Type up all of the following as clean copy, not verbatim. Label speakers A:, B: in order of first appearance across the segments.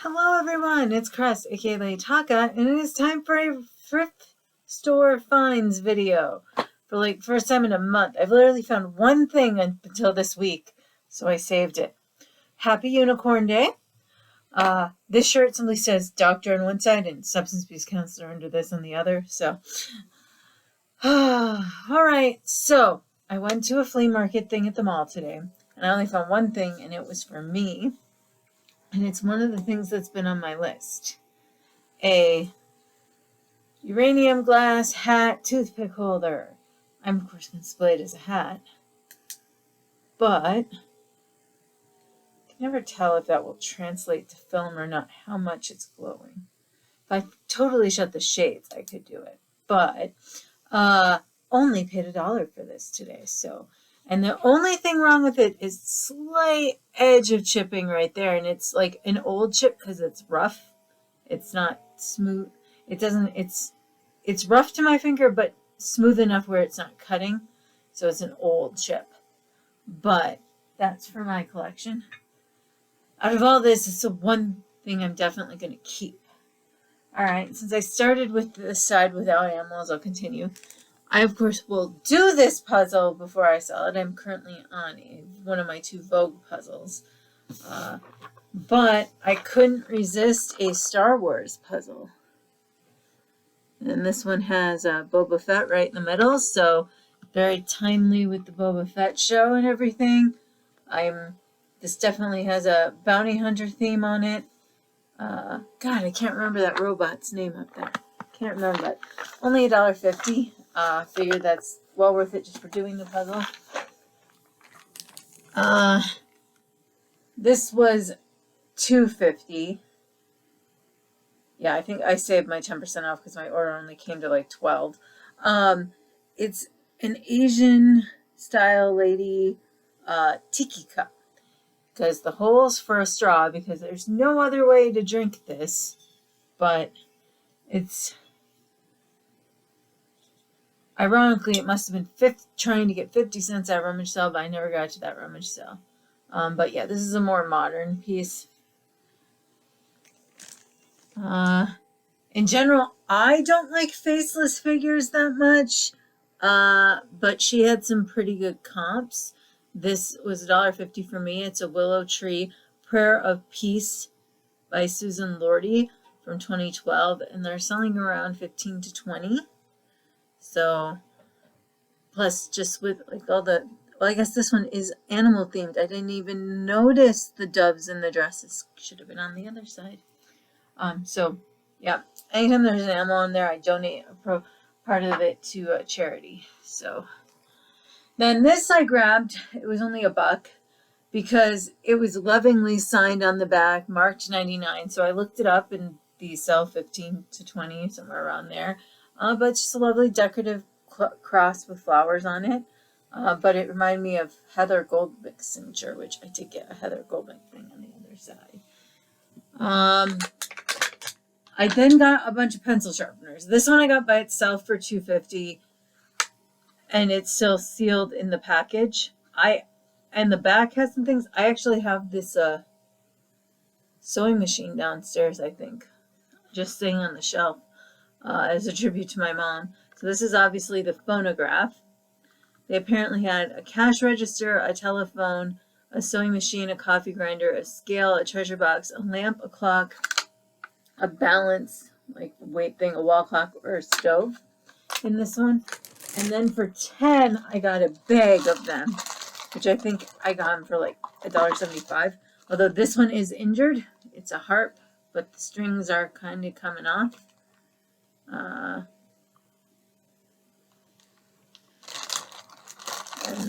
A: Hello everyone, it's Crest, aka Lady Taka, and it is time for a thrift store finds video. For like first time in a month. I've literally found one thing until this week, so I saved it. Happy Unicorn Day. This shirt simply says doctor on one side and substance abuse counselor under this on the other, so. Alright, so I went to a flea market thing at the mall today, and I only found one thing, and it was for me. And it's one of the things that's been on my list. A uranium glass hat toothpick holder. I'm of course going to display it as a hat. But I can never tell if that will translate to film or not, how much it's glowing. If I totally shut the shades, I could do it. But only paid $1 for this today, so. And the only thing wrong with it is slight edge of chipping right there. And it's like an old chip because it's rough. It's not smooth. It's rough to my finger, but smooth enough where it's not cutting. So it's an old chip. But that's for my collection. Out of all this, it's the one thing I'm definitely going to keep. All right, since I started with this side without animals, I'll continue. I, of course, will do this puzzle before I sell it. I'm currently on one of my 2 Vogue puzzles. But I couldn't resist a Star Wars puzzle. And this one has Boba Fett right in the middle, so very timely with the Boba Fett show and everything. This definitely has a bounty hunter theme on it. God, I can't remember that robot's name up there. Can't remember it. Only $1.50. Figured that's well worth it just for doing the puzzle. This was $2.50. Yeah, I think I saved my 10% off because my order only came to like $12. It's an Asian style lady Tikki Cup. Because the hole's for a straw because there's no other way to drink this. But it's... Ironically, it must have been trying to get 50 cents at rummage sale, but I never got to that rummage sale. But yeah, this is a more modern piece. In general, I don't like faceless figures that much, but she had some pretty good comps. This was $1.50 for me. It's a Willow Tree Prayer of Peace by Susan Lordy from 2012, and they're selling around 15 to 20. So, plus just with like all the, well, I guess this one is animal themed. I didn't even notice the doves in the dresses. Should have been on the other side. So yeah, anytime there's an animal in there, I donate a part of it to a charity. So then this I grabbed. It was only $1 because it was lovingly signed on the back, marked 99. So I looked it up, and these sell 15 to 20, somewhere around there. But it's just a lovely decorative cross with flowers on it. But it reminded me of Heather Goldberg's signature, which I did get a Heather Goldberg thing on the other side. I then got a bunch of pencil sharpeners. This one I got by itself for $2.50, and it's still sealed in the package. And the back has some things. I actually have this sewing machine downstairs, I think, just sitting on the shelf. As a tribute to my mom. So this is obviously the phonograph. They apparently had a cash register, a telephone, a sewing machine, a coffee grinder, a scale, a treasure box, a lamp, a clock, a balance, like weight thing, a wall clock, or a stove in this one. And then for $10, I got a bag of them, which I think I got them for like $1.75. Although this one is injured. It's a harp, but the strings are kind of coming off. And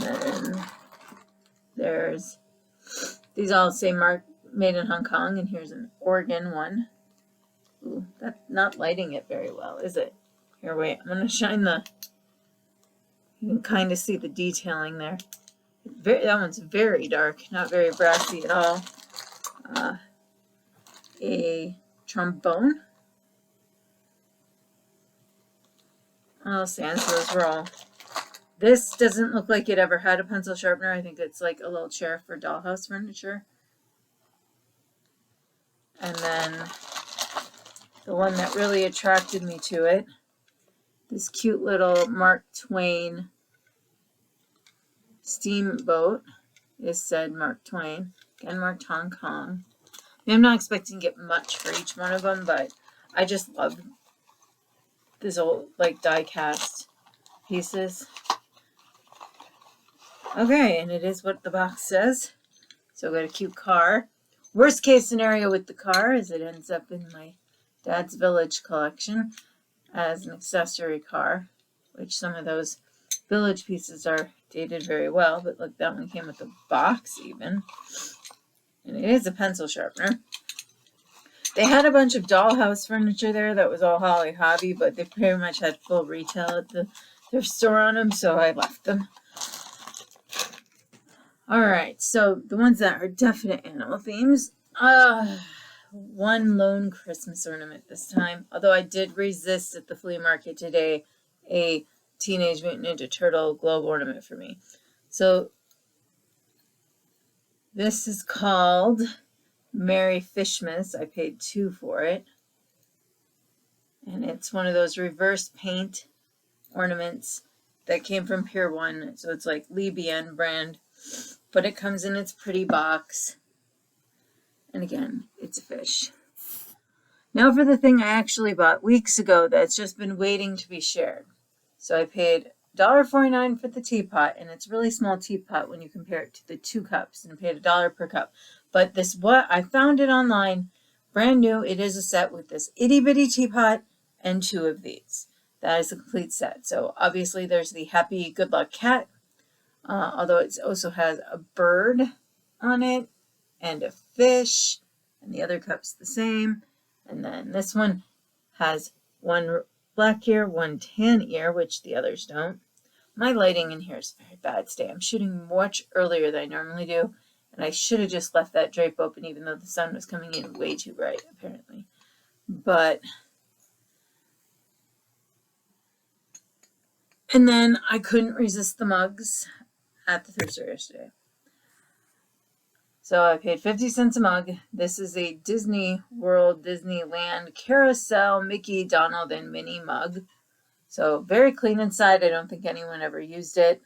A: then there's, these all say made in Hong Kong, and here's an Oregon one. Ooh, that's not lighting it very well, is it? Here, wait, I'm going to shine you can kind of see the detailing there. That one's very dark, not very brassy at all. A trombone. Oh, sans serif roll. This doesn't look like it ever had a pencil sharpener. I think it's like a little chair for Dollhouse Furniture. And then the one that really attracted me to it, this cute little Mark Twain steamboat, is said Mark Twain. Again, marked Hong Kong. I'm not expecting to get much for each one of them, but I just love this old, like, die cast pieces. Okay, and it is what the box says. So I got a cute car. Worst case scenario with the car is it ends up in my dad's village collection as an accessory car, which some of those village pieces are dated very well, but look, that one came with a box even. And it is a pencil sharpener. They had a bunch of Dollhouse Furniture there that was all Holly Hobby, but they pretty much had full retail at the thrift store on them, so I left them. Alright, so the ones that are definite animal themes. One lone Christmas ornament this time, although I did resist at the flea market today a Teenage Mutant Ninja Turtle globe ornament for me. So this is called Merry Fishmas. I paid $2 for it. And it's one of those reverse paint ornaments that came from Pier 1. So it's like Lee Bien brand. But it comes in its pretty box. And again, it's a fish. Now for the thing I actually bought weeks ago that's just been waiting to be shared. So I paid $1.49 for the teapot, and it's a really small teapot when you compare it to the 2 cups, and I paid $1 per cup. But this, what I found it online, brand new. It is a set with this itty bitty teapot and 2 of these. That is a complete set. So obviously there's the happy good luck cat, although it also has a bird on it and a fish, and the other cup's the same. And then this one has one black ear, one tan ear, which the others don't. My lighting in here is very bad today. I'm shooting much earlier than I normally do, and I should have just left that drape open even though the sun was coming in way too bright, apparently. But, and then I couldn't resist the mugs at the thrift store yesterday. So I paid 50 cents a mug. This is a Disney World, Disneyland Carousel Mickey, Donald, and Minnie mug. So very clean inside. I don't think anyone ever used it.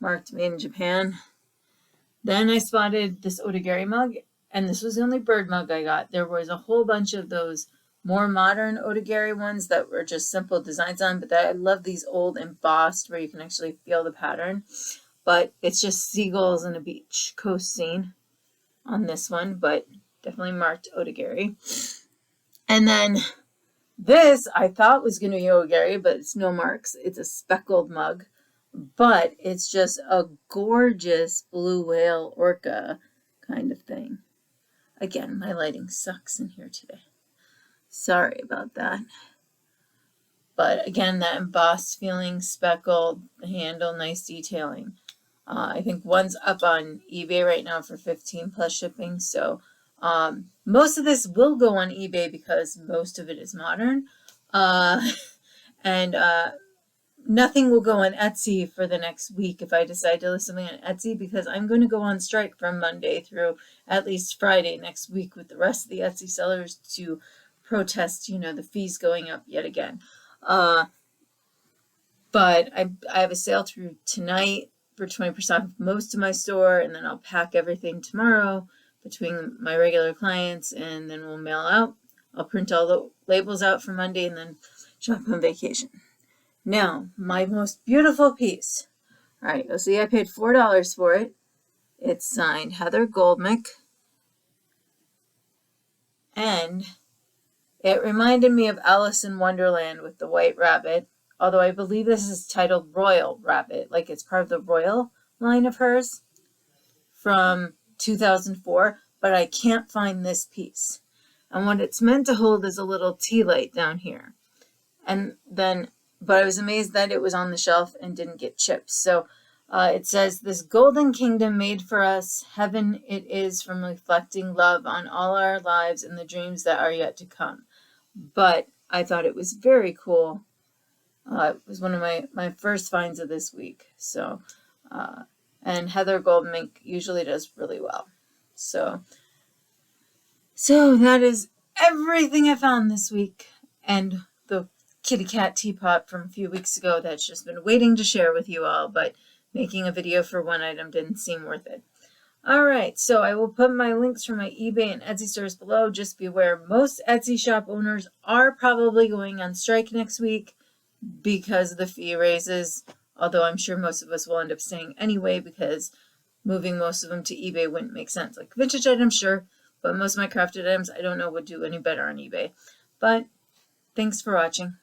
A: Marked made in Japan. Then I spotted this Otagiri mug, and this was the only bird mug I got. There was a whole bunch of those more modern Otagiri ones that were just simple designs on, but I love these old embossed where you can actually feel the pattern. But it's just seagulls and a beach coast scene on this one, but definitely marked Otagiri. And then this I thought was going to be Otagiri, but it's no marks. It's a speckled mug, but it's just a gorgeous blue whale orca kind of thing. Again, my lighting sucks in here today. Sorry about that. But again, that embossed feeling, speckled, the handle, nice detailing. I think one's up on eBay right now for 15 plus shipping. So most of this will go on eBay because most of it is modern. And nothing will go on Etsy for the next week if I decide to list something on Etsy, because I'm going to go on strike from Monday through at least Friday next week with the rest of the Etsy sellers to protest, the fees going up yet again. But I have a sale through tonight for 20% off most of my store, and then I'll pack everything tomorrow between my regular clients, and then we'll mail out. I'll print all the labels out for Monday and then shop on vacation. Now, my most beautiful piece. All right, you'll see I paid $4 for it. It's signed Heather Goldberg, and it reminded me of Alice in Wonderland with the white rabbit, although I believe this is titled Royal Rabbit, like it's part of the Royal line of hers from 2004, but I can't find this piece. And what it's meant to hold is a little tea light down here. But I was amazed that it was on the shelf and didn't get chipped. So it says, "This golden kingdom made for us, heaven it is from reflecting love on all our lives and the dreams that are yet to come." But I thought it was very cool. It was one of my first finds of this week. So, and Heather Goldberg usually does really well. So So that is everything I found this week, and the kitty cat teapot from a few weeks ago that's just been waiting to share with you all, but making a video for one item didn't seem worth it. Alright, so I will put my links for my eBay and Etsy stores below. Just be aware, most Etsy shop owners are probably going on strike next week because of the fee raises, although I'm sure most of us will end up staying anyway because moving most of them to eBay wouldn't make sense. Like vintage items, sure, but most of my crafted items I don't know would do any better on eBay. But thanks for watching.